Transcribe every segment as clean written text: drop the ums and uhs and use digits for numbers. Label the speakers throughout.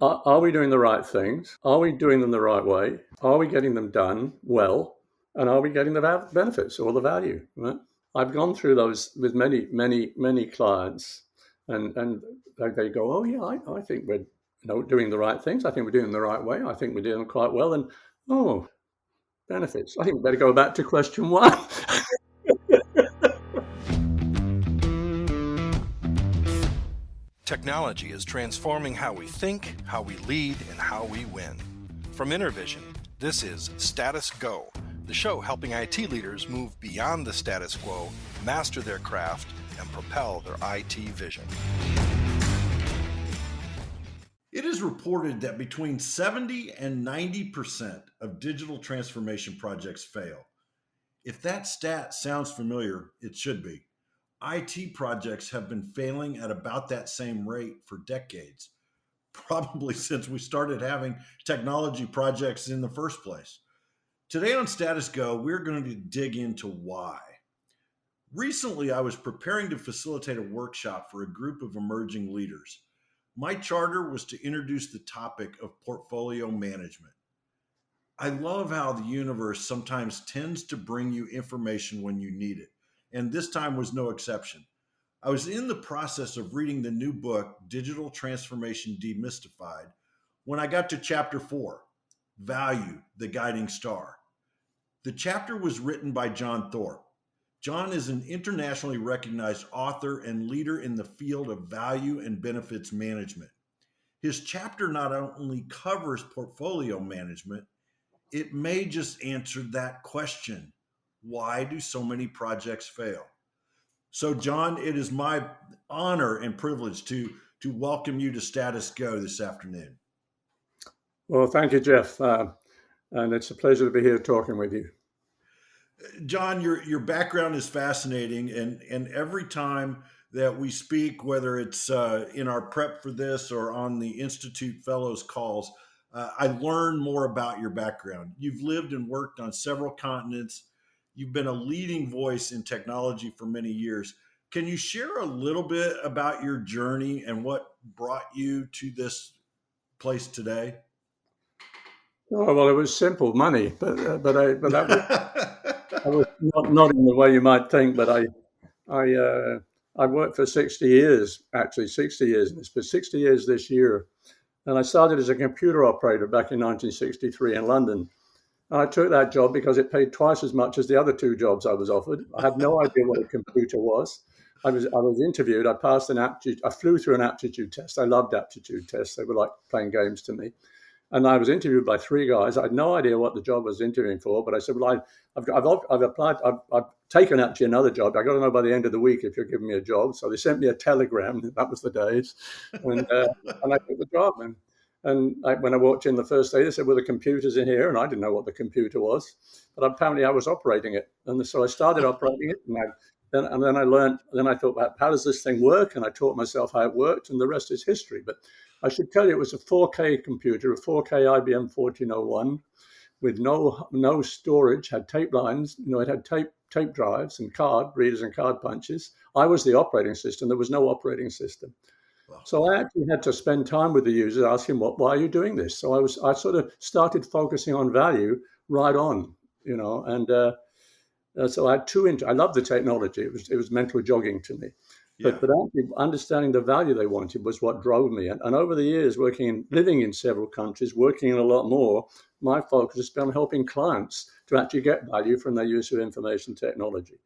Speaker 1: Are we doing the right things? Are we doing them the right way? Are we getting them done well? And are we getting the benefits or the value? Right? I've gone through those with many clients, and they go, "Oh yeah, I think we're doing the right things. I think we're doing them the right way. I think we're doing them quite well." And oh, benefits. I think we better go back to question one.
Speaker 2: Technology is transforming how we think, how we lead, and how we win. From InterVision, this is Status Go, the show helping IT leaders move beyond the status quo, master their craft, and propel their IT vision.
Speaker 3: It is reported that between 70 and 90% of digital transformation projects fail. If that stat sounds familiar, it should be. IT projects have been failing at about that same rate for decades, probably since we started having technology projects in the first place. Today on Status Go, we're going to dig into why. Recently, I was preparing to facilitate a workshop for a group of emerging leaders. My charter was to introduce the topic of portfolio management. I love how the universe sometimes tends to bring you information when you need it, and this time was no exception. I was in the process of reading the new book, Digital Transformation Demystified, when I got to chapter 4, Value, the Guiding Star. The chapter was written by John Thorp. John is an internationally recognized author and leader in the field of value and benefits management. His chapter not only covers portfolio management, it may just answer that question. Why do so many projects fail? So, John, it is my honor and privilege to welcome you to Status Go this afternoon.
Speaker 1: Well, thank you, Jeff, and it's a pleasure to be here talking with you.
Speaker 3: John, your background is fascinating, and every time that we speak, whether it's in our prep for this or on the Institute Fellows calls, I learn more about your background. You've lived and worked on several continents. You've been a leading voice in technology for many years. Can you share a little bit about your journey and what brought you to this place today?
Speaker 1: Oh, well, it was simple money, but that was not in the way you might think. But I I worked for 60 years, actually 60 years, and it's been 60 years this year. And I started as a computer operator back in 1963 in London. And I took that job because it paid twice as much as the other two jobs I was offered. I had no idea what a computer was. I was interviewed. I passed an aptitude. I flew through an aptitude test. I loved aptitude tests. They were like playing games to me. And I was interviewed by three guys. I had no idea what the job I was interviewing for, but I said, "Well, I've applied. I've taken actually another job. I got to know by the end of the week if you're giving me a job." So they sent me a telegram. That was the days, and I took the job. When I walked in the first day, they said, "Well, the computer's in here," and I didn't know what the computer was, but apparently I was operating it. And so I started operating it, and then I learned. Then I thought, how does this thing work? And I taught myself how it worked, and the rest is history. But I should tell you, it was a 4K computer, a 4K IBM 1401, with no storage. Had tape lines. It had tape drives and card readers and card punches. I was the operating system. There was no operating system. So I actually had to spend time with the users, asking, why are you doing this? So I sort of started focusing on value right on, and so I had I loved the technology. It was mental jogging to me.
Speaker 3: Yeah.
Speaker 1: But actually understanding the value they wanted was what drove me. And over the years, living in several countries, working in a lot more, my focus has been on helping clients to actually get value from their use of information technology.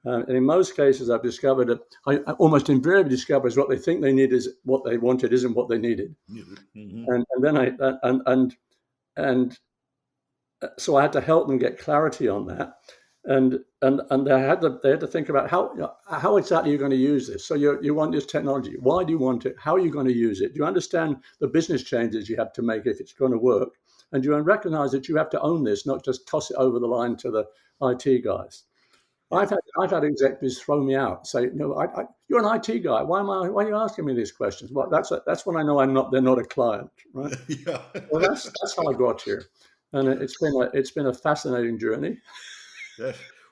Speaker 1: And in most cases, I've discovered that I almost invariably discover is what they think they need is what they wanted isn't what they needed.
Speaker 3: Mm-hmm.
Speaker 1: And so I had to help them get clarity on that. And they had to think about how exactly you're going to use this. So you want this technology. Why do you want it? How are you going to use it? Do you understand the business changes you have to make if it's going to work? And do you recognize that you have to own this, not just toss it over the line to the IT guys? I've had executives throw me out, say, "No, you're an IT guy. Why are you asking me these questions?" Well, that's when I know they're not a client, right?
Speaker 3: Yeah.
Speaker 1: Well, that's how I got here, and it's been a fascinating journey.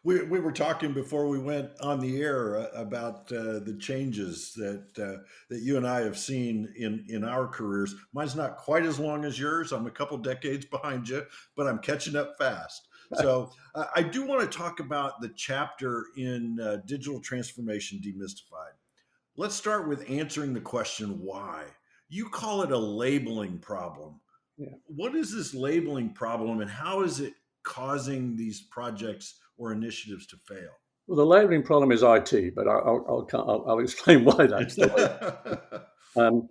Speaker 3: We were talking before we went on the air about the changes that you and I have seen in our careers. Mine's not quite as long as yours. I'm a couple decades behind you, but I'm catching up fast. So I do want to talk about the chapter in Digital Transformation Demystified. Let's start with answering the question why. You call it a labeling problem.
Speaker 1: Yeah.
Speaker 3: What is this labeling problem, and how is it causing these projects or initiatives to fail?
Speaker 1: Well, the labeling problem is IT, but I'll explain why that's the way. Um,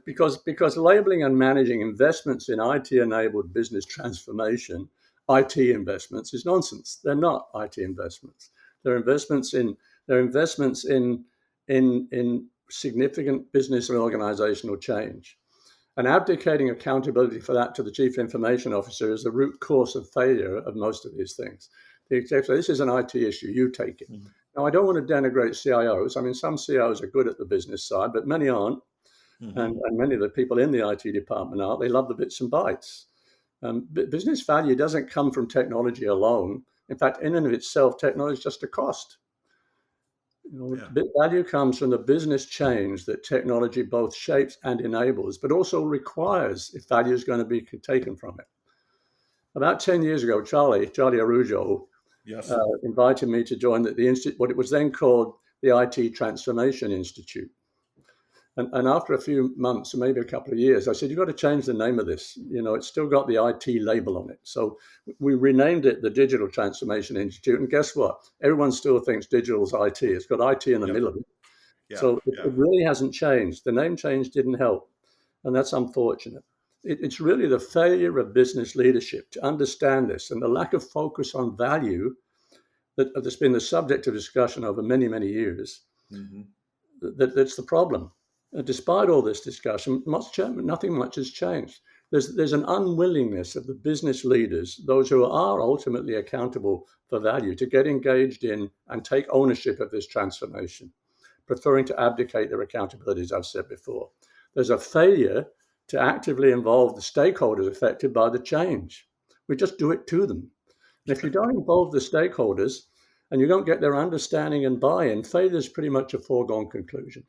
Speaker 1: because labeling and managing investments in IT-enabled business transformation, IT investments, is nonsense. They're not IT investments. They're investments in in significant business and organizational change. And abdicating accountability for that to the chief information officer is the root cause of failure of most of these things. The executive says, this is an IT issue, you take it.
Speaker 3: Mhm.
Speaker 1: Now, I don't want to denigrate CIOs. I mean, some CIOs are good at the business side, but many aren't. And many of the people in the IT department are. They love the bits and bytes. Business value doesn't come from technology alone. In fact, in and of itself, technology is just a cost.
Speaker 3: Yeah.
Speaker 1: Value comes from the business change that technology both shapes and enables, but also requires if value is going to be taken from it. About 10 years ago, Charlie Arujo,
Speaker 3: Yes.
Speaker 1: invited me to join the institute, what it was then called the IT Transformation Institute. And after a few months, or maybe a couple of years, I said, you've got to change the name of this. It's still got the IT label on it. So we renamed it the Digital Transformation Institute. And guess what? Everyone still thinks digital's IT. It's got IT in the
Speaker 3: Yep.
Speaker 1: middle of it.
Speaker 3: Yeah.
Speaker 1: So
Speaker 3: Yeah.
Speaker 1: it really hasn't changed. The name change didn't help. And that's unfortunate. It's really the failure of business leadership to understand this and the lack of focus on value that's been the subject of discussion over many, many years.
Speaker 3: Mhm.
Speaker 1: That's the problem. Despite all this discussion, nothing much has changed. There's an unwillingness of the business leaders, those who are ultimately accountable for value, to get engaged in and take ownership of this transformation, preferring to abdicate their accountabilities, I've said before. There's a failure to actively involve the stakeholders affected by the change. We just do it to them. And if you don't involve the stakeholders and you don't get their understanding and buy-in, failure is pretty much a foregone conclusion.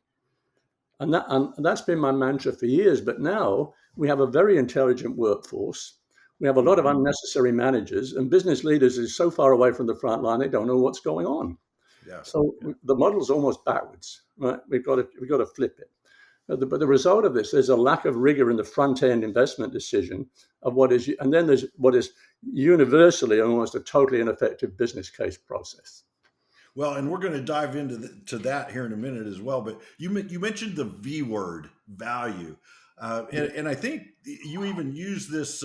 Speaker 1: And that's been my mantra for years. But now we have a very intelligent workforce. We have a lot of
Speaker 3: Mhm.
Speaker 1: unnecessary managers, and business leaders is so far away from the front line they don't know what's going on.
Speaker 3: Yeah.
Speaker 1: So
Speaker 3: Yeah.
Speaker 1: the model's almost backwards, right? We've got to flip it. But the result of this is a lack of rigor in the front end investment decision of what is, and then there's what is universally almost a totally ineffective business case process.
Speaker 3: Well, and we're going to dive into to that here in a minute as well. But you mentioned the V word, value, and I think you even use this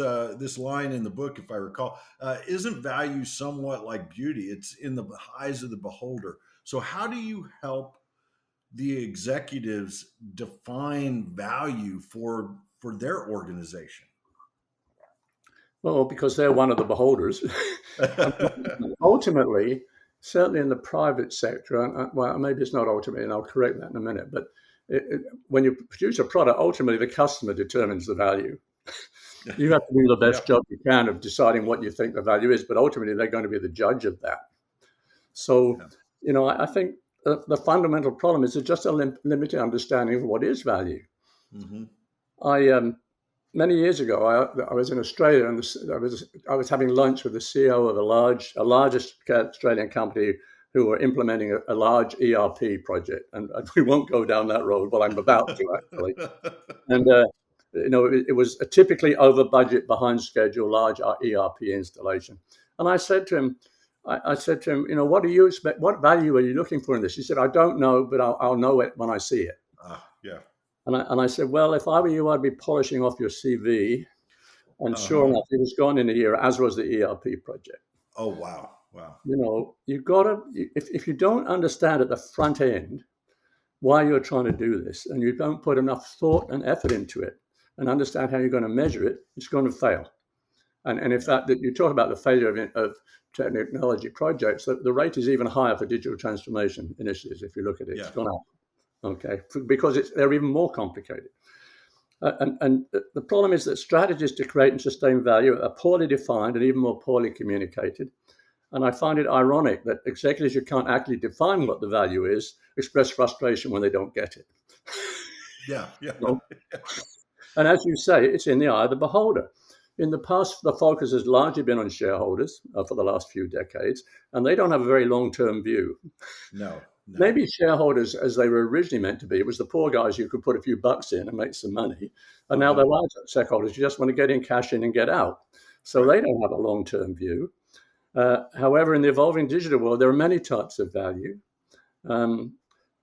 Speaker 3: line in the book, if I recall. Isn't value somewhat like beauty? It's in the eyes of the beholder. So, how do you help the executives define value for their organization?
Speaker 1: Well, because they're one of the beholders. Ultimately, certainly in the private sector, well, maybe it's not ultimately, and I'll correct that in a minute, but when you produce a product, ultimately the customer determines the value. You have to do the
Speaker 3: Yeah.
Speaker 1: best job you can of deciding what you think the value is, but ultimately they're going to be the judge of that. So,
Speaker 3: Yeah.
Speaker 1: I think the fundamental problem is just a limited understanding of what is value.
Speaker 3: Hmm.
Speaker 1: I Many years ago, I was in Australia, and I was having lunch with the CEO of a largest Australian company who were implementing a large ERP project, and we won't go down that road. Well, I'm about to actually, and it was a typically over budget, behind schedule, large ERP installation. And I said to him, what do you expect? What value are you looking for in this? He said, I don't know, but I'll know it when I see it.
Speaker 3: Yeah.
Speaker 1: And I said, well, if I were you, I'd be polishing off your CV. And sure
Speaker 3: Uh-huh.
Speaker 1: enough, it was gone in a year, as was the ERP project.
Speaker 3: Oh, wow. Wow.
Speaker 1: You've got to, if you don't understand at the front end why you're trying to do this, and you don't put enough thought and effort into it and understand how you're going to measure it, it's going to fail. And in
Speaker 3: Yeah.
Speaker 1: fact, that you talk about the failure of technology projects, the rate is even higher for digital transformation initiatives. If you look at it, it's
Speaker 3: Yeah.
Speaker 1: gone up. Okay, because they're even more complicated. And the problem is that strategies to create and sustain value are poorly defined and even more poorly communicated. And I find it ironic that executives who can't actually define what the value is express frustration when they don't get it.
Speaker 3: Yeah.
Speaker 1: And as you say, it's in the eye of the beholder. In the past, the focus has largely been on shareholders for the last few decades, and they don't have a very long-term view.
Speaker 3: No.
Speaker 1: Maybe shareholders, as they were originally meant to be, it was the poor guys who could put a few bucks in and make some money. And now they're large shareholders who just want to get in, cash in, and get out. So they don't have a long-term view. However, in the evolving digital world, there are many types of value.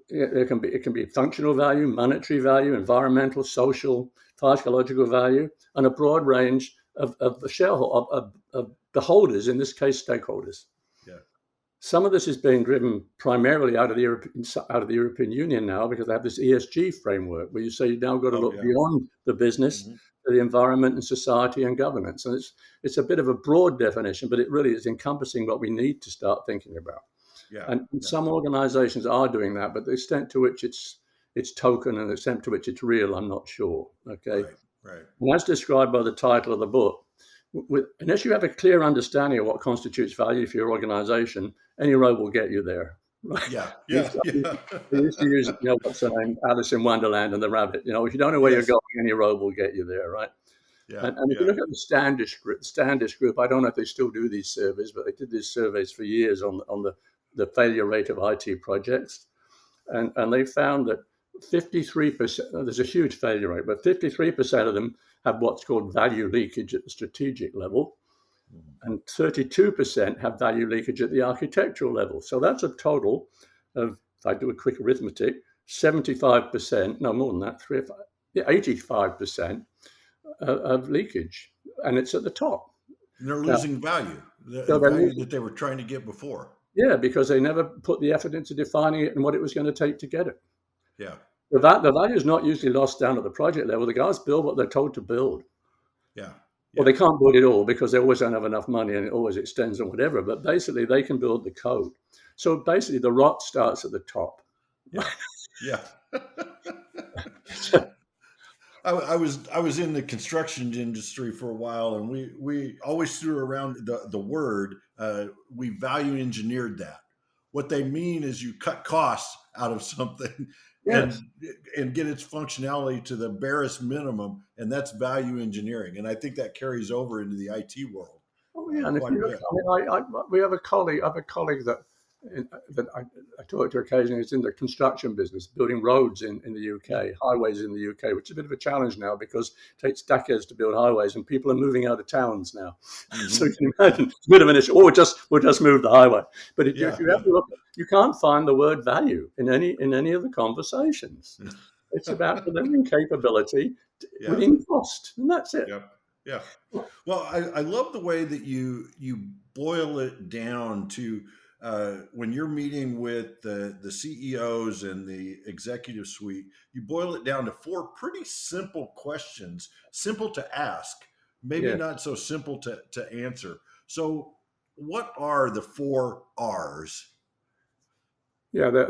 Speaker 1: It can be functional value, monetary value, environmental, social, psychological value, and a broad range of the holders, in this case, stakeholders.
Speaker 3: Yeah.
Speaker 1: Some of this is being driven primarily out of the European Union now, because they have this ESG framework where you say you've now got to look beyond the business to the environment and society and governance. And it's a bit of a broad definition, but it really is encompassing what we need to start thinking about.
Speaker 3: Yeah.
Speaker 1: And some organizations are doing that, but the extent to which it's token and the extent to which it's real, I'm not sure. Okay.
Speaker 3: Right.
Speaker 1: And as described by the title of the book, unless you have a clear understanding of what constitutes value for your organization, any road will get you there. Right?
Speaker 3: Yeah.
Speaker 1: We used to use, what's the name, Alice in Wonderland and the rabbit. If you don't know where you're going, any road will get you there, right?
Speaker 3: Yeah.
Speaker 1: And if you look at the Standish group, I don't know if they still do these surveys, but they did these surveys for years on the failure rate of IT projects. And they found that 53%, there's a huge failure rate, but 53% of them have what's called value leakage at the strategic level, and 32% have value leakage at the architectural level. So that's a total of, if I do a quick arithmetic, 75%, no more than that, 85% of leakage, and it's at the top.
Speaker 3: And they're losing value, the value that they were trying to get before.
Speaker 1: Yeah, because they never put the effort into defining it and what it was going to take to get it.
Speaker 3: Yeah.
Speaker 1: The value is not usually lost down at the project level. The guys build what they're told to build.
Speaker 3: Yeah.
Speaker 1: Well, they can't build it all because they always don't have enough money and it always extends or whatever. But basically, they can build the code. So basically, the rot starts at the top.
Speaker 3: Yeah. I was in the construction industry for a while, and we always threw around the word. We value engineered that. What they mean is you cut costs out of something and get its functionality to the barest minimum, and that's value engineering. And I think that carries over into the IT world.
Speaker 1: Oh yeah, and if you look, we have a colleague. I have a colleague that I talk to occasionally. Is in the construction business, building roads in the UK, highways in the UK, which is a bit of a challenge now because it takes decades to build highways, and people are moving out of towns now. So you can imagine it's a bit of an issue. We'll just move the highway. But if you have to look, you can't find the word value in any of the conversations. It's about delivering capability within cost, and that's it.
Speaker 3: Yeah. Well, I love the way that you boil it down to when you're meeting with the CEOs and the executive suite, you boil it down to 4 pretty simple questions, simple to ask, maybe not so simple to answer. So what are the 4 R's?
Speaker 1: Yeah, well,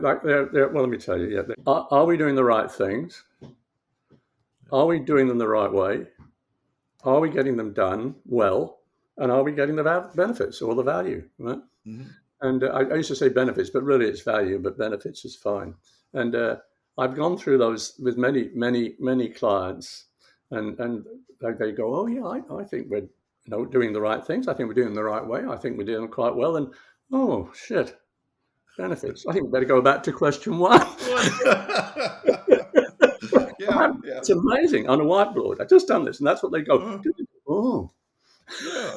Speaker 1: let me tell you. Yeah, are we doing the right things? Are we doing them the right way? Are we getting them done well? And are we getting the benefits or the value, right? Mm-hmm. And I used to say benefits, but really it's value, but benefits is fine. And I've gone through those with many clients, and they go, oh yeah, I think we're doing the right things. I think we're doing them the right way. I think we're doing them quite well. And oh shit, benefits. I think we better go back to question 1. It's amazing on a whiteboard. I've just done this, and that's what they go. Oh.
Speaker 3: Yeah.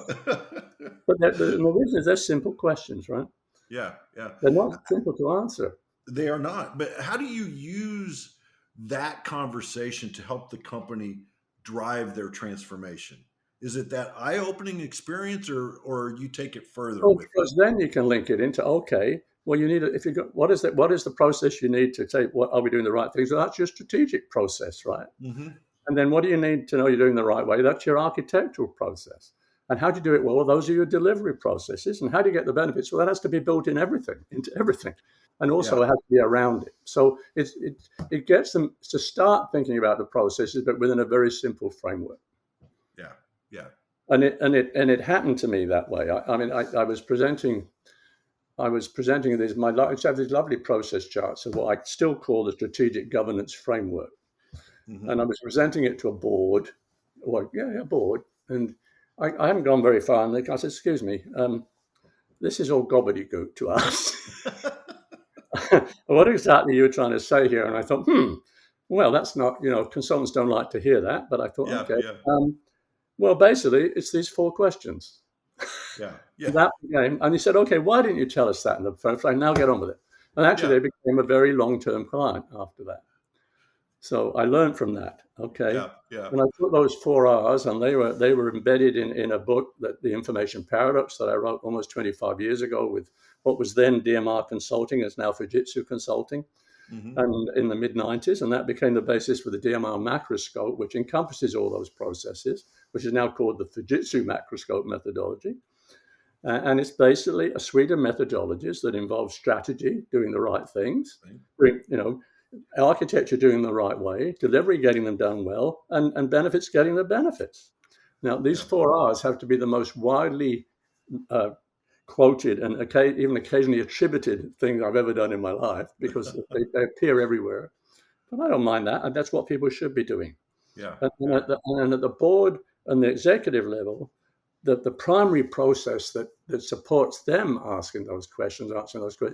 Speaker 1: But the reason is they're simple questions, right?
Speaker 3: Yeah.
Speaker 1: They're not simple to answer.
Speaker 3: They are not. But how do you use that conversation to help the company drive their transformation? Is it that eye-opening experience, or you take it further?
Speaker 1: Because then you can link it into well, you need if you got what is the process you need to take? What are we doing the right things? Well, that's your strategic process, right? Mm-hmm. And then what do you need to know you're doing the right way? That's your architectural process. And how do you do it well? Those are your delivery processes. And how do you get the benefits? Well, that has to be built into everything. And also it has to be around it. So it gets them to start thinking about the processes, but within a very simple framework.
Speaker 3: Yeah.
Speaker 1: And it happened to me that way. I was presenting these I have these lovely process charts of what I still call the strategic governance framework, and I was presenting it to a board, a board, and I haven't gone very far, and I said, "Excuse me, this is all gobbledygook to us. What exactly are you trying to say here?" And I thought, well, that's not, consultants don't like to hear that, but I thought,
Speaker 3: Yeah,
Speaker 1: okay,
Speaker 3: yeah,
Speaker 1: well, basically, it's these 4 questions.
Speaker 3: yeah, yeah,
Speaker 1: That became, and he said, okay, why didn't you tell us that in the first place? Now get on with it. And actually,
Speaker 3: yeah,
Speaker 1: they became a very long-term client after that. So I learned from that. Okay,
Speaker 3: yeah, yeah,
Speaker 1: and I took those 4 R's, and they were embedded in a book, that the Information Paradox, that I wrote almost 25 years ago with what was then DMR Consulting, is now Fujitsu Consulting,
Speaker 3: hmm,
Speaker 1: and in the mid 90s, and that became the basis for the DMR macroscope, which encompasses all those processes, which is now called the Fujitsu macroscope methodology. And it's basically a suite of methodologies that involve strategy, doing the right things, architecture doing the right way, delivery getting them done well, and benefits getting the benefits. Now, these
Speaker 3: yeah,
Speaker 1: 4 R's have to be the most widely uh, quoted and even occasionally attributed thing I've ever done in my life, because they appear everywhere. But I don't mind that, and that's what people should be doing.
Speaker 3: yeah,
Speaker 1: And
Speaker 3: yeah,
Speaker 1: at the board and the executive level, the primary process that supports them answering those questions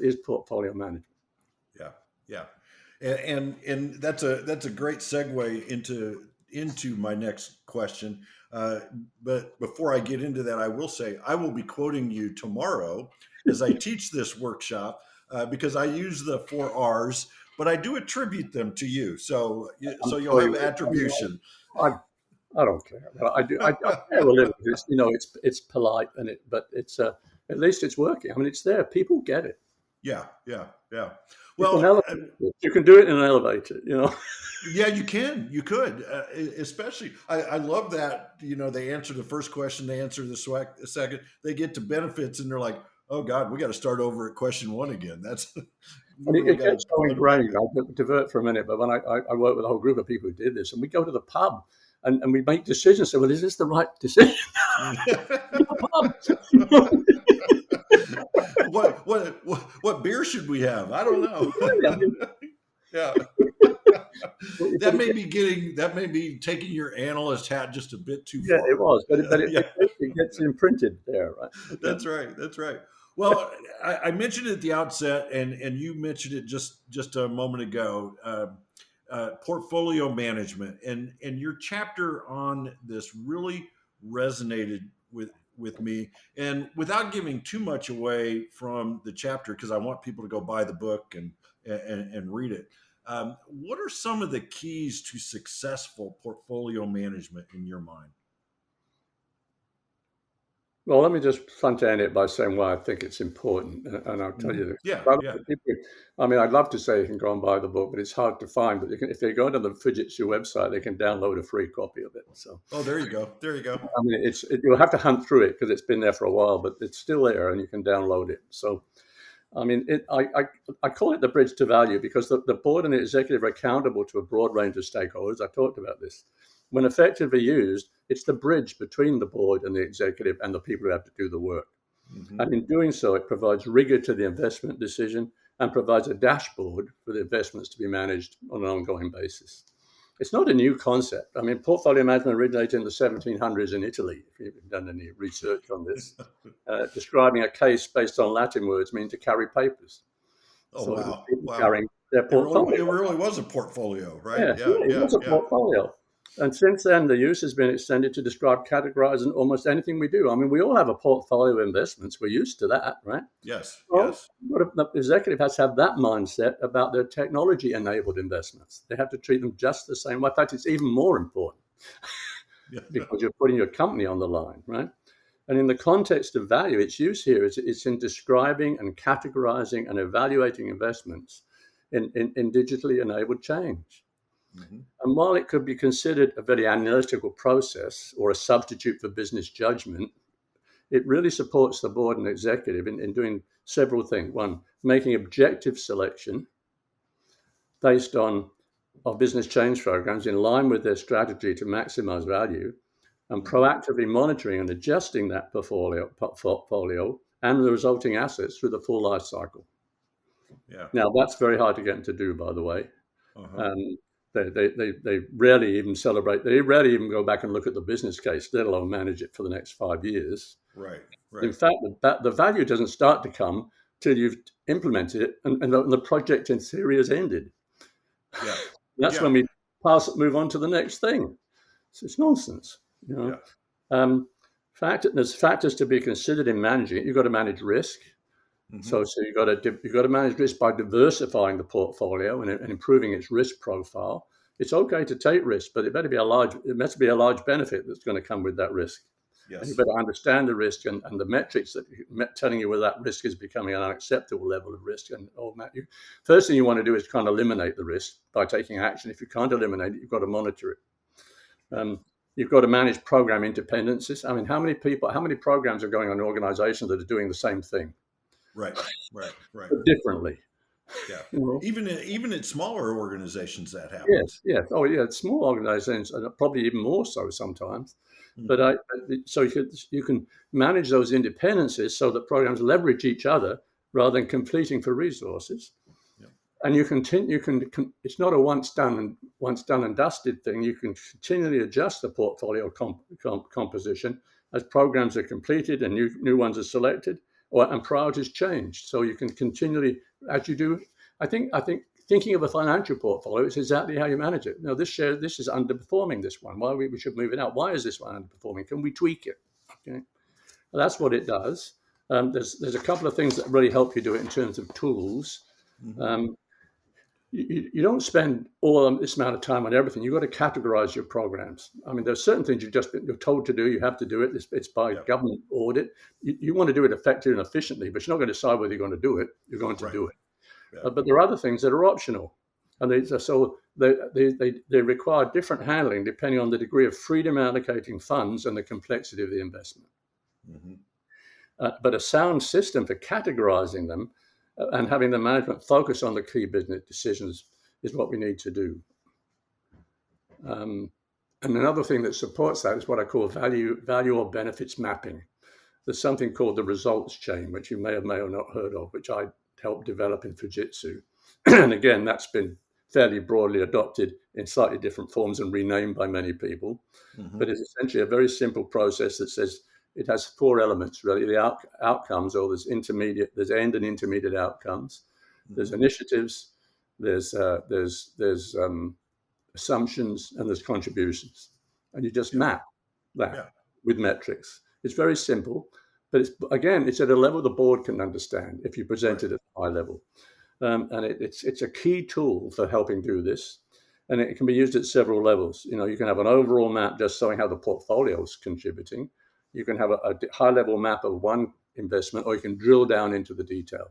Speaker 1: is portfolio management.
Speaker 3: yeah, yeah. And that's a great segue into my next question. Uh, but before I get into that, I will say I will be quoting you tomorrow as I teach this workshop, because I use the 4 R's, but I do attribute them to you.
Speaker 1: I'm
Speaker 3: So you'll
Speaker 1: sure
Speaker 3: have
Speaker 1: you will.
Speaker 3: attribution.
Speaker 1: I don't care, but I care a little. It's polite, but it's at least it's working. I mean, it's there. People get it.
Speaker 3: Yeah, yeah, yeah.
Speaker 1: You can
Speaker 3: Well,
Speaker 1: elevate it. You can do it in an elevator.
Speaker 3: yeah, you can. You could, especially. I love that. They answer the first question, they answer the second, they get to benefits, and they're like, "Oh God, we got to start over at question one again." That's we
Speaker 1: And
Speaker 3: really
Speaker 1: it
Speaker 3: got to
Speaker 1: gets so
Speaker 3: unpack
Speaker 1: ingrained. I'll divert for a minute, but when I work with a whole group of people who did this, and we go to the pub and we make decisions. So, well, is this the right decision? The pub.
Speaker 3: what beer should we have? I don't know.
Speaker 1: I mean,
Speaker 3: Yeah,
Speaker 1: but
Speaker 3: that may be taking your analyst hat just a bit too
Speaker 1: yeah, it
Speaker 3: far.
Speaker 1: was, but
Speaker 3: Yeah.
Speaker 1: it gets imprinted there, right? Okay.
Speaker 3: That's right. That's right. Well, I mentioned it at the outset, and you mentioned it just a moment ago. Portfolio management, and your chapter on this really resonated with me. And without giving too much away from the chapter, because I want people to go buy the book and read it. What are some of the keys to successful portfolio management in your mind?
Speaker 1: Well, let me just front end it by saying why I think it's important, and I'll tell you
Speaker 3: Mhm.
Speaker 1: this.
Speaker 3: Yeah,
Speaker 1: A lot
Speaker 3: yeah.
Speaker 1: of people, I mean, I'd love to say you can go and buy the book, but it's hard to find. But if they go to the Fujitsu website, they can download a free copy of it. So,
Speaker 3: Oh, there you go. There you go.
Speaker 1: I mean, you'll have to hunt through it because it's been there for a while, but it's still there, and you can download it. So, I mean, I call it the bridge to value, because the board and the executive are accountable to a broad range of stakeholders. I talked about this. When effectively used, it's the bridge between the board and the executive and the people who have to do the work.
Speaker 3: Hmm.
Speaker 1: And in doing so, it provides rigor to the investment decision and provides a dashboard for the investments to be managed on an ongoing basis. It's not a new concept. I mean, portfolio management originated in the 1700s in Italy, if you've done any research on this. Describing a case based on Latin words means to carry papers.
Speaker 3: Oh
Speaker 1: So it was
Speaker 3: wow,
Speaker 1: people
Speaker 3: wow!
Speaker 1: carrying their
Speaker 3: It
Speaker 1: portfolio.
Speaker 3: really was a portfolio, right?
Speaker 1: Yeah,
Speaker 3: Yeah,
Speaker 1: yeah, it
Speaker 3: yeah,
Speaker 1: was a
Speaker 3: yeah.
Speaker 1: portfolio. And since then, the use has been extended to describe categorizing almost anything we do. I mean, we all have a portfolio of investments. We're used to that, right?
Speaker 3: Yes,
Speaker 1: Well,
Speaker 3: yes.
Speaker 1: what if the executive has to have that mindset about their technology-enabled investments? They have to treat them just the same way. In fact, it's even more important
Speaker 3: Yeah.
Speaker 1: because you're putting your company on the line, right? And in the context of value, its use here is it's in describing and categorizing and evaluating investments in digitally enabled change.
Speaker 3: Hmm.
Speaker 1: And while it could be considered a very analytical process or a substitute for business judgment, it really supports the board and executive in doing several things. One, making objective selection based on our business change programs in line with their strategy to maximize value. and proactively monitoring and adjusting that portfolio and the resulting assets through the full life cycle.
Speaker 3: Yeah.
Speaker 1: Now, that's very hard to get them to do, by the way.
Speaker 3: Uh-huh.
Speaker 1: They rarely even celebrate. They rarely even go back and look at the business case, let alone manage it for the next 5 years.
Speaker 3: Right.
Speaker 1: In
Speaker 3: Right.
Speaker 1: fact, the value doesn't start to come till you've implemented it and the project in theory has ended.
Speaker 3: Yeah.
Speaker 1: That's
Speaker 3: Yeah.
Speaker 1: when we move on to the next thing. So it's nonsense. You know,
Speaker 3: Yeah.
Speaker 1: there's factors to be considered in managing it. You've got to manage risk.
Speaker 3: Mhm.
Speaker 1: So you've got to manage risk by diversifying the portfolio and improving its risk profile. It's okay to take risk, but it must be a large benefit that's going to come with that risk. And you
Speaker 3: Yes.
Speaker 1: better understand the risk and the metrics that telling you whether that risk is becoming an unacceptable level of risk. And first thing you want to do is kind of eliminate the risk by taking action. If you can't eliminate it, you've got to monitor it. You've got to manage program interdependencies. I mean, how many programs are going on in organizations that are doing the same thing?
Speaker 3: Right. Right. Right.
Speaker 1: But differently.
Speaker 3: Yeah.
Speaker 1: You know?
Speaker 3: Even at smaller organizations that
Speaker 1: Yes,
Speaker 3: happens.
Speaker 1: yes. Oh, yeah. Small organizations, and probably even more so sometimes. But
Speaker 3: Mhm.
Speaker 1: so you can manage those independencies so that programs leverage each other rather than competing for resources.
Speaker 3: Yeah.
Speaker 1: And you can. It's not a once done and dusted thing. You can continually adjust the portfolio composition as programs are completed and new ones are selected, and priorities change. So you can continually, as you do. I think thinking of a financial portfolio is exactly how you manage it. Now, this is underperforming, this one. Why we should move it out? Why is this one underperforming? Can we tweak it? Okay, well, that's what it does. There's a couple of things that really help you do it in terms of tools.
Speaker 3: Mhm.
Speaker 1: Um, you don't spend all this amount of time on everything. You've got to categorize your programs. I mean, there's certain things you're told to do. You have to do it. It's by
Speaker 3: Yeah.
Speaker 1: government audit. You want to do it effectively and efficiently, but you're not going to decide whether you're going to do it. You're going to
Speaker 3: Right.
Speaker 1: do it.
Speaker 3: Yeah.
Speaker 1: But there are other things that are optional, and they require different handling depending on the degree of freedom allocating funds and the complexity of the investment.
Speaker 3: Mhm.
Speaker 1: But a sound system for categorizing them and having the management focus on the key business decisions is what we need to do. And another thing that supports that is what I call value or benefits mapping. There's something called the results chain, which you may have not heard of, which I helped develop in Fujitsu. And again, that's been fairly broadly adopted in slightly different forms and renamed by many people.
Speaker 3: Mhm.
Speaker 1: But it's essentially a very simple process that says it has 4 elements, really. The outcomes, or there's end and intermediate outcomes. There's
Speaker 3: Mhm.
Speaker 1: initiatives, there's assumptions, and there's contributions. And you just
Speaker 3: Yeah.
Speaker 1: map that
Speaker 3: Yeah.
Speaker 1: with metrics. It's very simple, but it's at a level the board can understand if you present
Speaker 3: Right.
Speaker 1: it at a high level. And it's a key tool for helping do this. And it can be used at several levels. You can have an overall map just showing how the portfolio is contributing. You can have a high level map of one investment, or you can drill down into the detail.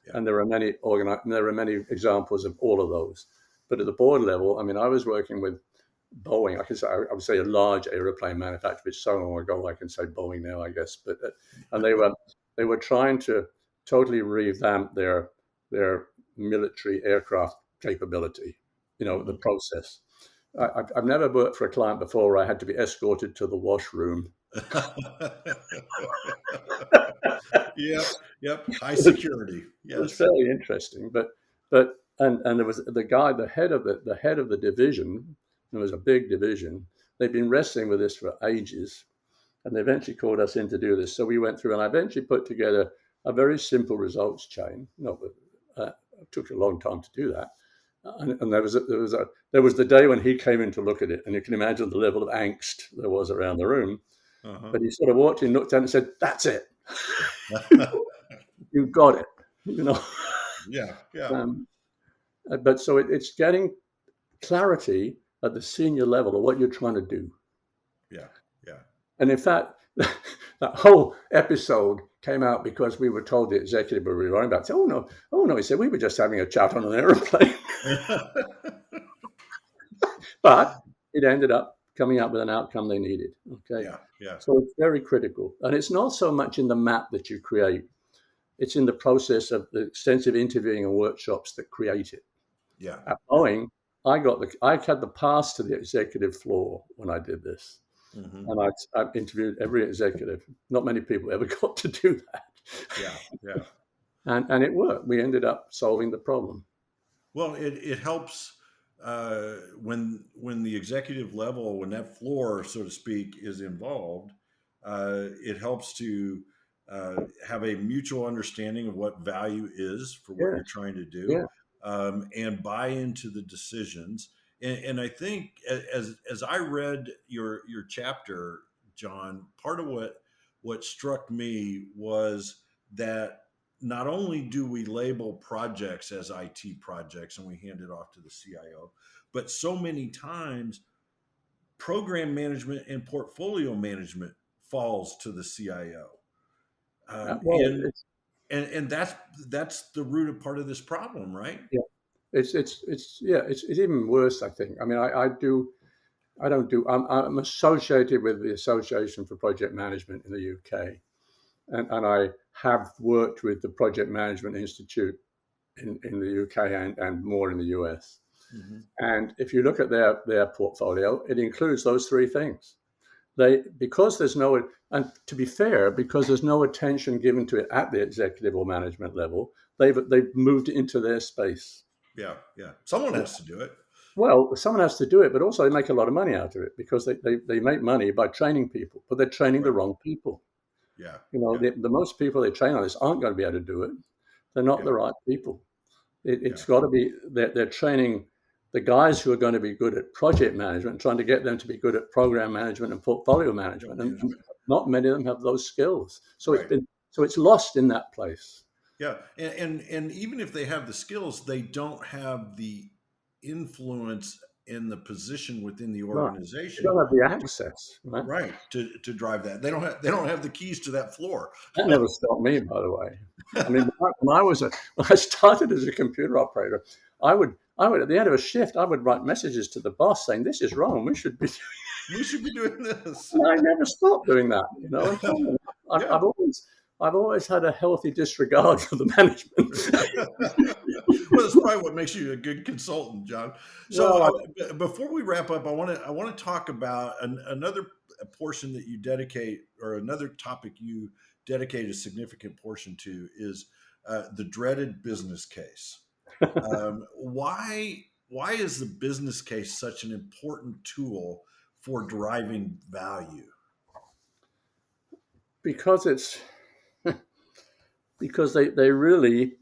Speaker 3: Yeah.
Speaker 1: And there are many examples of all of those. But at the board level, I mean, I was working with Boeing. I would say a large aeroplane manufacturer. It's so long ago, I can say Boeing now, I guess. But and they were trying to totally revamp their military aircraft capability. The
Speaker 3: Mhm.
Speaker 1: process. I've never worked for a client before where I had to be escorted to the washroom.
Speaker 3: Yep. Yep. High security.
Speaker 1: It was
Speaker 3: Yes.
Speaker 1: fairly interesting, but there was the guy, the head of the division. It was a big division. They'd been wrestling with this for ages, and they eventually called us in to do this. So we went through, and I eventually put together a very simple results chain. No, it took a long time to do that. And there was the day when he came in to look at it, and you can imagine the level of angst there was around the room.
Speaker 3: Uh-huh.
Speaker 1: But he sort of walked in, looked at it, and said, "That's it. You got it." You know.
Speaker 3: Yeah. Yeah.
Speaker 1: Um, but so it's getting clarity at the senior level of what you're trying to do.
Speaker 3: Yeah. Yeah.
Speaker 1: And in fact, that whole episode came out because we were told the executive we were writing about. Said, oh no, he said we were just having a chat on an aeroplane. But it ended up coming up with an outcome they needed. Okay,
Speaker 3: Yeah. Yeah.
Speaker 1: so it's very critical, and it's not so much in the map that you create; it's in the process of the extensive interviewing and workshops that create it.
Speaker 3: Yeah.
Speaker 1: At Boeing, I had the pass to the executive floor when I did this.
Speaker 3: Hmm.
Speaker 1: And I've interviewed every executive. Not many people ever got to do that.
Speaker 3: Yeah, yeah.
Speaker 1: And it worked. We ended up solving the problem.
Speaker 3: Well, it helps when the executive level, when that floor, so to speak, is involved. It helps to have a mutual understanding of what value is for what
Speaker 1: Yeah,
Speaker 3: you're trying to do,
Speaker 1: yeah.
Speaker 3: and buy into the decisions. And I think as I read your chapter, John, part of what struck me was that not only do we label projects as IT projects and we hand it off to the CIO, but so many times program management and portfolio management falls to the CIO.
Speaker 1: Well,
Speaker 3: And that's the root of part of this problem, right?
Speaker 1: yeah, it's even worse. I think. I mean, I don't do. I'm associated with the Association for Project Management in the UK, and I have worked with the Project Management Institute in the UK and more in the US.
Speaker 3: Hmm.
Speaker 1: And if you look at their portfolio, it includes those three things. Because there's no, and to be fair, because there's no attention given to it at the executive or management level, they've moved it into their space.
Speaker 3: Yeah, yeah. Someone has to do it.
Speaker 1: Well, someone has to do it, but also they make a lot of money out of it because they make money by training people, but they're training the
Speaker 3: Right.
Speaker 1: wrong people.
Speaker 3: Yeah,
Speaker 1: You know,
Speaker 3: yeah,
Speaker 1: the most people they train on this aren't going to be able to do it. They're not
Speaker 3: yeah,
Speaker 1: the right people.
Speaker 3: yeah.
Speaker 1: It's got to be they're training the guys who are going to be good at project management, trying to get them to be good at program management and portfolio
Speaker 3: Real
Speaker 1: management, and
Speaker 3: management.
Speaker 1: not many of them have those skills.
Speaker 3: Right.
Speaker 1: So it's lost in that place.
Speaker 3: Yeah, and even if they have the skills, they don't have the influence in the position within the
Speaker 1: Right. They
Speaker 3: organization,
Speaker 1: don't have the access. Right.
Speaker 3: right, to drive that. They don't have the keys to that floor.
Speaker 1: That never stopped me, by the way. I mean, when I started as a computer operator, I would at the end of a shift, I would write messages to the boss saying, "This is wrong. We should be."
Speaker 3: We should be doing this.
Speaker 1: And I never stopped doing that. You know, and finally, I've,
Speaker 3: Yeah.
Speaker 1: I've always I've always had a healthy disregard for the management.
Speaker 3: Well, that's probably what makes you a good consultant, John. So
Speaker 1: Well,
Speaker 3: before we wrap up, I want to talk about another portion that you dedicate, or another topic you dedicate a significant portion to, is the dreaded business case. Why is the business case such an important tool for deriving value?
Speaker 1: because it's because they really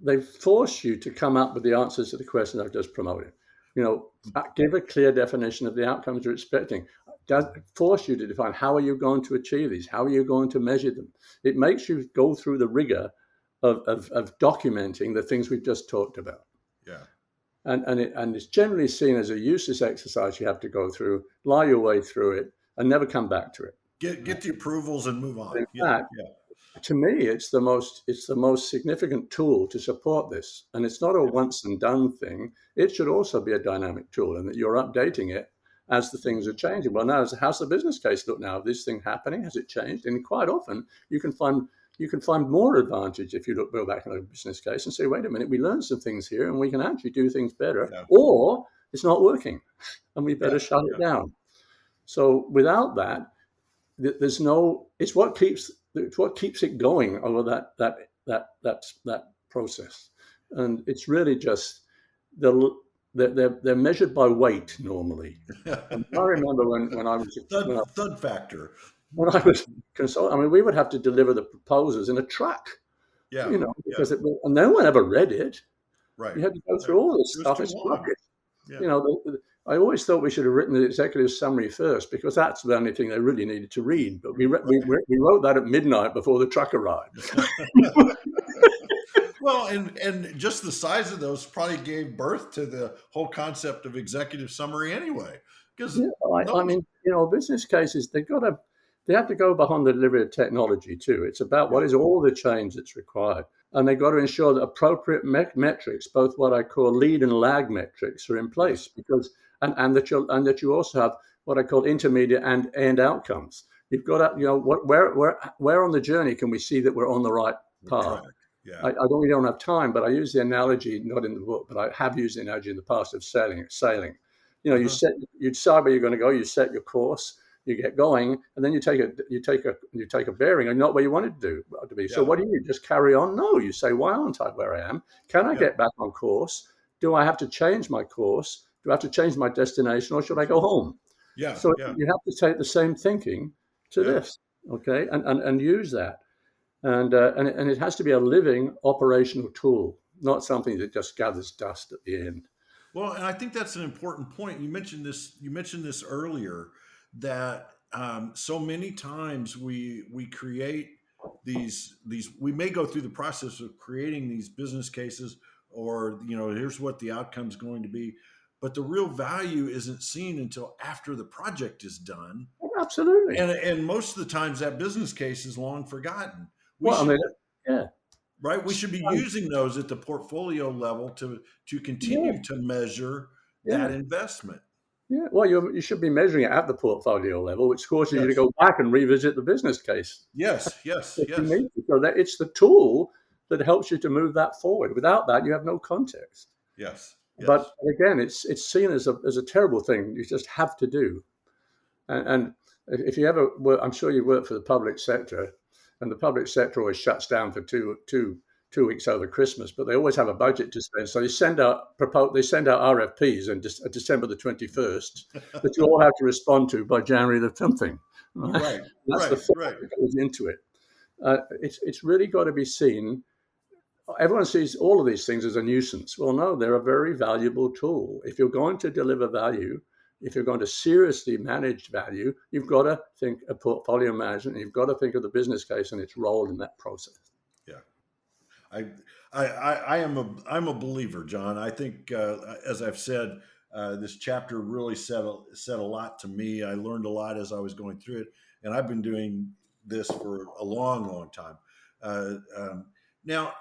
Speaker 1: they force you to come up with the answers to the questions I've just promoted. You know, give a clear definition of the outcomes you're expecting. Does force you to define how are you going to achieve these? How are you going to measure them? It makes you go through the rigor of documenting the things we've just talked about.
Speaker 3: Yeah.
Speaker 1: And it's generally seen as a useless exercise you have to go through, lie your way through it, and never come back to it.
Speaker 3: Get the approvals and move
Speaker 1: But
Speaker 3: on.
Speaker 1: in
Speaker 3: Yeah.
Speaker 1: fact, to me, it's the most significant tool to support this, and it's not a once and done thing. It should also be a dynamic tool, and that you're updating it as the things are changing. Well, now how's the business case look now? Is this thing happening? Has it changed? And quite often, you can find more advantage if you go back in a business case and say, wait a minute, we learned some things here, and we can actually do things better,
Speaker 3: Yeah.
Speaker 1: or it's not working, and we better
Speaker 3: Yeah.
Speaker 1: shut
Speaker 3: Yeah.
Speaker 1: it down. So without that, there's no. It's what keeps it going over that process, and it's really just they're measured by weight normally. And I remember when I was
Speaker 3: Thud factor.
Speaker 1: when I was consulting. I mean, we would have to deliver the proposals in a truck,
Speaker 3: Yeah. Yeah.
Speaker 1: because and no one ever read it.
Speaker 3: Right.
Speaker 1: You had to go
Speaker 3: Yeah.
Speaker 1: through all this
Speaker 3: It was
Speaker 1: stuff.
Speaker 3: too
Speaker 1: It's
Speaker 3: long.
Speaker 1: rubbish.
Speaker 3: Yeah.
Speaker 1: You know, I always thought we should have written the executive summary first because that's the only thing they really needed to read. But we wrote that at midnight before the truck arrived.
Speaker 3: Well, and just the size of those probably gave birth to the whole concept of executive summary anyway. Because
Speaker 1: Yeah, I mean, business cases they have to go behind the delivery of technology too. It's about what is all the change that's required, and they've got to ensure that appropriate metrics, both what I call lead and lag metrics, are in place because and that you also have what I call intermediate and end outcomes. You've got to where on the journey can we see that we're on the right path?
Speaker 3: Yeah.
Speaker 1: We don't have time, but I use the analogy, not in the book, but I have used the analogy in the past of sailing.
Speaker 3: Uh-huh.
Speaker 1: You decide where you're going to go, you set your course, you get going, and then you take a bearing and not where you wanted to be. So
Speaker 3: Yeah.
Speaker 1: what do? Just carry on? No, you say, why aren't I where I am? Can I
Speaker 3: Yeah.
Speaker 1: get back on course? Do I have to change my course? Do I have to change my destination, or should I go home?
Speaker 3: Yeah.
Speaker 1: So
Speaker 3: Yeah.
Speaker 1: you have to take the same thinking to
Speaker 3: Yeah.
Speaker 1: this, okay, and use that. And it has to be a living operational tool, not something that just gathers dust at the end.
Speaker 3: Well, and I think that's an important point. You mentioned this. You mentioned this earlier that so many times we create these. We may go through the process of creating these business cases, or here's what the outcome's going to be, but the real value isn't seen until after the project is done,
Speaker 1: Absolutely.
Speaker 3: and most of the times that business case is long forgotten. We
Speaker 1: Well, I
Speaker 3: should
Speaker 1: mean, yeah,
Speaker 3: Right? We should be
Speaker 1: um,
Speaker 3: using those at the portfolio level to
Speaker 1: yeah,
Speaker 3: continue to measure that
Speaker 1: yeah,
Speaker 3: investment.
Speaker 1: yeah. Well, you should be measuring it at the portfolio level, which causes you to
Speaker 3: Yes.
Speaker 1: go back and revisit the business case
Speaker 3: Yes, yes,
Speaker 1: if you
Speaker 3: yes,
Speaker 1: need to. So that it's the tool that helps you to move that forward. Without that, you have no context.
Speaker 3: yes,
Speaker 1: But
Speaker 3: yes.
Speaker 1: again, it's seen as a terrible thing. You just have to do. And if you ever work, I'm sure you work for the public sector, and the public sector always shuts down for two weeks over Christmas, but they always have a budget to spend. So they send out RFPs on December the 21st that you all have to respond to by January the something. Right?
Speaker 3: Right,
Speaker 1: That's the
Speaker 3: right,
Speaker 1: thought
Speaker 3: right.
Speaker 1: that goes into it. It's really got to be seen. Everyone sees all of these things as a nuisance. Well, no, they're a very valuable tool. If you're going to deliver value, if you're going to seriously manage value, you've got to think of portfolio management. You've got to think of the business case and its role in that process.
Speaker 3: Yeah. I I'm a believer, John. I think as I've said, this chapter really said a lot to me. I learned a lot as I was going through it, and I've been doing this for a long, long time. Uh, um, Now,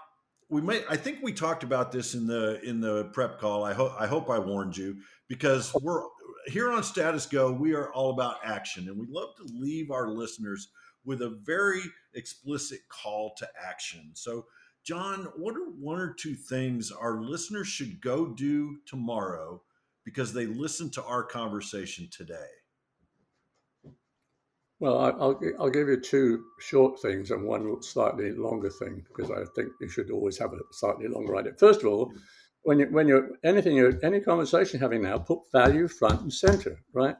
Speaker 3: I think we talked about this in the prep call. I hope I warned you, because we're here on Status Go. We are all about action, and we love to leave our listeners with a very explicit call to action. So, John, what are one or two things our listeners should go do tomorrow because they listened to our conversation today?
Speaker 1: Well, I'll give you two short things and one slightly longer thing, because I think you should always have a slightly longer idea. First of all, any conversation you're having now, put value front and center, right?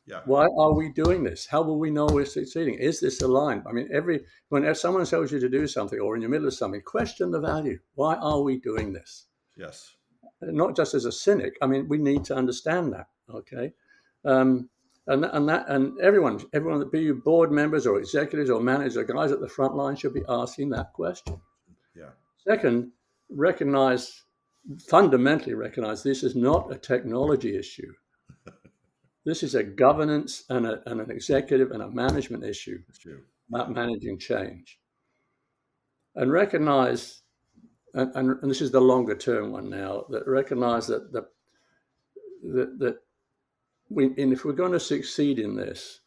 Speaker 3: Yeah.
Speaker 1: Why are we doing this? How will we know we're succeeding? Is this aligned? I mean, when someone tells you to do something or in the middle of something, question the value. Why are we doing this?
Speaker 3: Yes.
Speaker 1: Not just as a cynic. I mean, we need to understand that. Okay, um, and everyone that be you board members or executives or managers or guys at the front line should be asking that question.
Speaker 3: Yeah.
Speaker 1: Second, fundamentally recognize this is not a technology issue. This is a governance and an executive and a management issue
Speaker 3: That's true. Yeah.
Speaker 1: about managing change. And recognize, and this is the longer term one now, that recognize that and if we're going to succeed in this,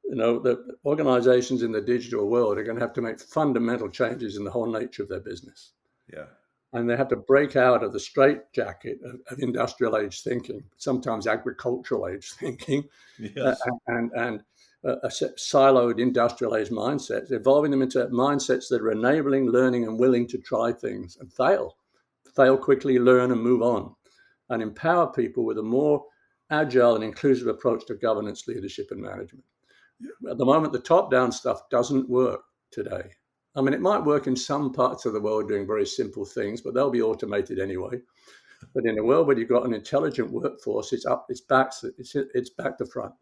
Speaker 1: the organizations in the digital world are going to have to make fundamental changes in the whole nature of their business.
Speaker 3: Yeah.
Speaker 1: And they have to break out of the straitjacket of industrial age thinking, sometimes agricultural age thinking,
Speaker 3: Yes.
Speaker 1: and siloed industrial age mindsets, evolving them into mindsets that are enabling, learning, and willing to try things and fail quickly, learn, and move on, and empower people with a more agile and inclusive approach to governance, leadership, and management. At the moment, the top-down stuff doesn't work today. I mean, it might work in some parts of the world doing very simple things, but they'll be automated anyway. But in a world where you've got an intelligent workforce, it's back to front.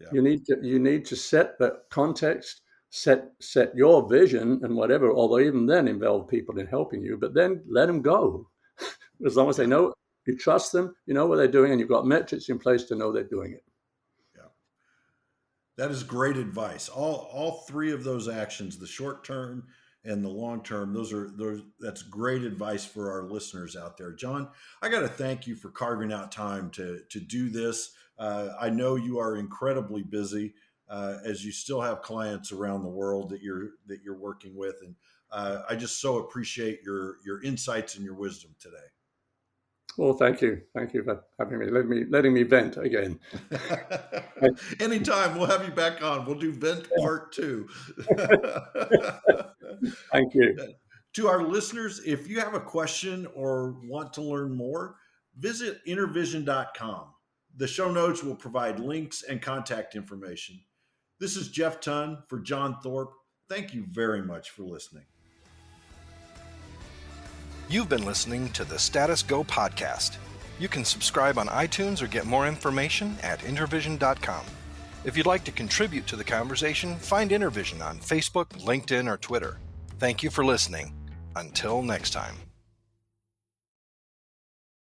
Speaker 3: Yeah.
Speaker 1: You need to set the context, set your vision and whatever. Although even then, involve people in helping you, but then let them go. As long as they
Speaker 3: Yeah.
Speaker 1: know, you trust them, you know what they're doing, and you've got metrics in place to know they're doing it.
Speaker 3: Yeah. That is great advice. All three of those actions, the short term and the long term, that's great advice for our listeners out there. John, I got to thank you for carving out time to do this. I know you are incredibly busy, as you still have clients around the world that you're working with, and I just so appreciate your insights and your wisdom today.
Speaker 1: Well, thank you. Thank you for having me, letting me vent again.
Speaker 3: Anytime, we'll have you back on. We'll do Vent Part 2.
Speaker 1: Thank you.
Speaker 3: To our listeners, if you have a question or want to learn more, visit intervision.com. The show notes will provide links and contact information. This is Jeff Tunn for John Thorp. Thank you very much for listening.
Speaker 2: You've been listening to the Status Go podcast. You can subscribe on iTunes or get more information at intervision.com. If you'd like to contribute to the conversation, find Intervision on Facebook, LinkedIn, or Twitter. Thank you for listening. Until next time.